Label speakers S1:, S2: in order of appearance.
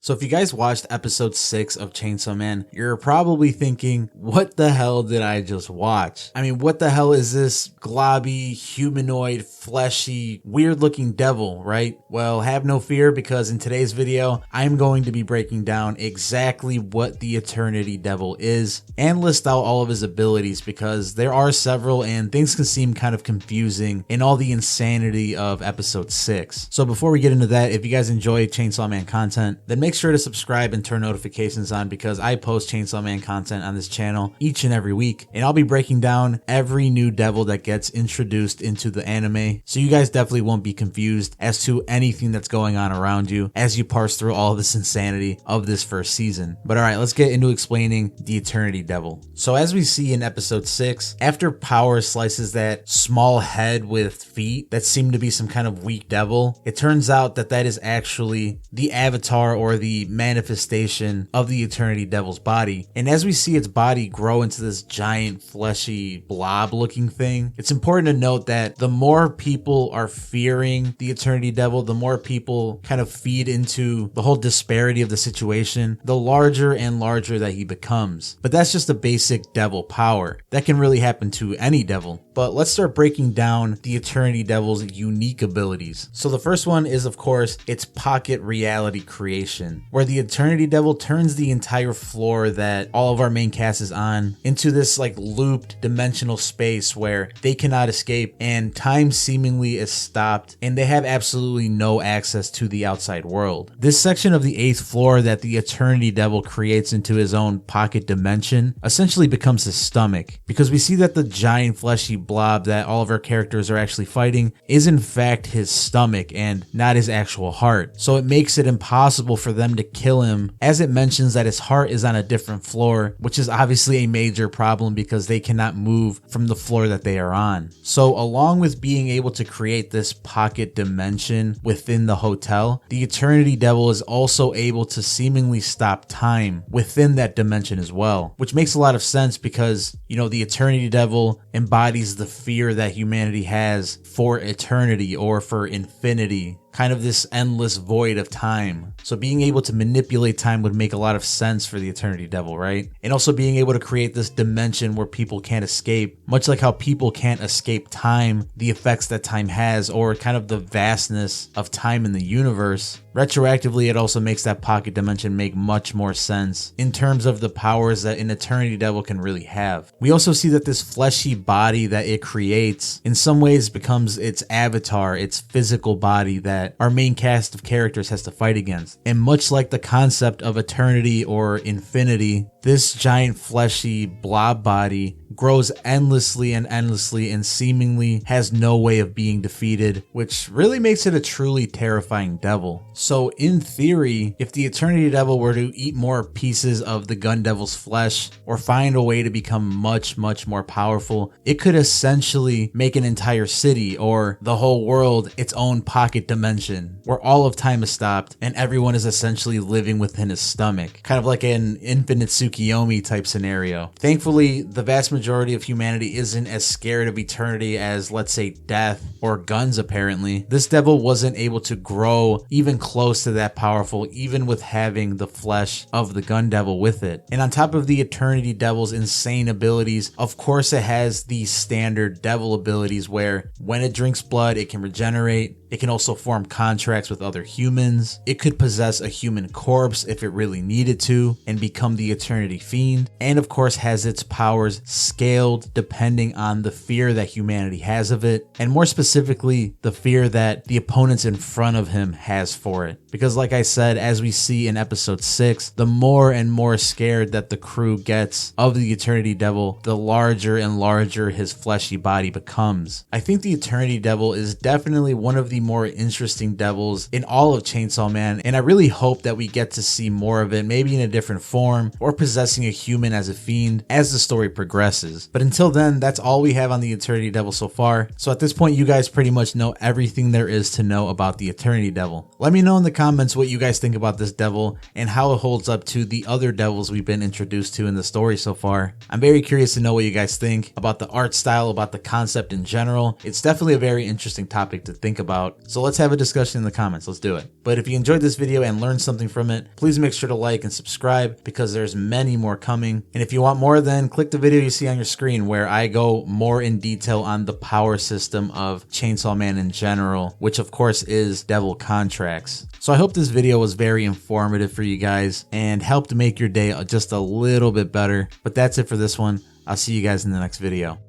S1: So if you guys watched episode 6 of Chainsaw Man, you're probably thinking, what the hell did I just watch? I mean, what the hell is this globby, humanoid, fleshy, weird looking devil, right? Well, have no fear, because in today's video, I'm going to be breaking down exactly what the Eternity Devil is and list out all of his abilities, because there are several and things can seem kind of confusing in all the insanity of episode 6. So before we get into that, if you guys enjoy Chainsaw Man content, then make sure to subscribe and turn notifications on, because I post Chainsaw Man content on this channel each and every week, and I'll be breaking down every new devil that gets introduced into the anime, so you guys definitely won't be confused as to anything that's going on around you as you parse through all this insanity of this first season. But alright, let's get into explaining the Eternity Devil. So as we see in episode 6, after Power slices that small head with feet that seem to be some kind of weak devil, it turns out that that is actually the avatar or the manifestation of the Eternity Devil's body. And as we see its body grow into this giant fleshy blob looking thing, it's important to note that the more people are fearing the Eternity Devil, the more people kind of feed into the whole disparity of the situation, the larger and larger that he becomes. But that's just a basic devil power. That can really happen to any devil. But let's start breaking down the Eternity Devil's unique abilities. So the first one is, of course, its pocket reality creation, where the Eternity Devil turns the entire floor that all of our main cast is on into this like looped dimensional space where they cannot escape, and time seemingly is stopped and they have absolutely no access to the outside world. This section of the 8th floor that the Eternity Devil creates into his own pocket dimension essentially becomes his stomach, because we see that the giant fleshy blob that all of our characters are actually fighting is in fact his stomach and not his actual heart. So it makes it impossible for them to kill him, as it mentions that his heart is on a different floor, which is obviously a major problem because they cannot move from the floor that they are on. So along with being able to create this pocket dimension within the hotel, the Eternity Devil is also able to seemingly stop time within that dimension as well, which makes a lot of sense because, you know, the Eternity Devil embodies the fear that humanity has for eternity or for infinity, kind of this endless void of time. So being able to manipulate time would make a lot of sense for the Eternity Devil, right? And also being able to create this dimension where people can't escape, much like how people can't escape time, the effects that time has, or kind of the vastness of time in the universe. Retroactively, it also makes that pocket dimension make much more sense in terms of the powers that an Eternity Devil can really have. We also see that this fleshy body that it creates in some ways becomes its avatar, its physical body that our main cast of characters has to fight against. And much like the concept of eternity or infinity, this giant fleshy blob body grows endlessly and seemingly has no way of being defeated, which really makes it a truly terrifying devil. So in theory, if the Eternity Devil were to eat more pieces of the Gun Devil's flesh or find a way to become much more powerful, it could essentially make an entire city or the whole world its own pocket dimension, where all of time is stopped and everyone is essentially living within his stomach, kind of like an infinite Tsukiyomi type scenario. Thankfully, the vast majority of humanity isn't as scared of eternity as, let's say, death or guns apparently. This devil wasn't able to grow even close to that powerful, even with having the flesh of the Gun Devil with it. And on top of the Eternity Devil's insane abilities, of course it has the standard devil abilities where when it drinks blood, it can regenerate. It can also form contracts with other humans. It could possess a human corpse if it really needed to and become the Eternity Fiend. And of course has its powers scaled depending on the fear that humanity has of it, and more specifically the fear that the opponents in front of him has for it. Because like I said, as we see in episode 6, the more and more scared that the crew gets of the Eternity Devil, the larger and larger his fleshy body becomes. I think the Eternity Devil is definitely one of the more interesting devils in all of Chainsaw Man, and I really hope that we get to see more of it, maybe in a different form or possessing a human as a fiend as the story progresses. But until then, that's all we have on the Eternity Devil so far. So at this point, you guys pretty much know everything there is to know about the Eternity Devil. Let me know in the comments what you guys think about this devil and how it holds up to the other devils we've been introduced to in the story so far. I'm very curious to know what you guys think about the art style, about the concept in general. It's definitely a very interesting topic to think about. So let's have a discussion in the comments. Let's do it. But if you enjoyed this video and learned something from it, please make sure to like and subscribe because there's many more coming. And if you want more, then click the video you see on your screen where I go more in detail on the power system of Chainsaw Man in general, which of course is devil contracts. So I hope this video was very informative for you guys and helped make your day just a little bit better. But that's it for this one. I'll see you guys in the next video.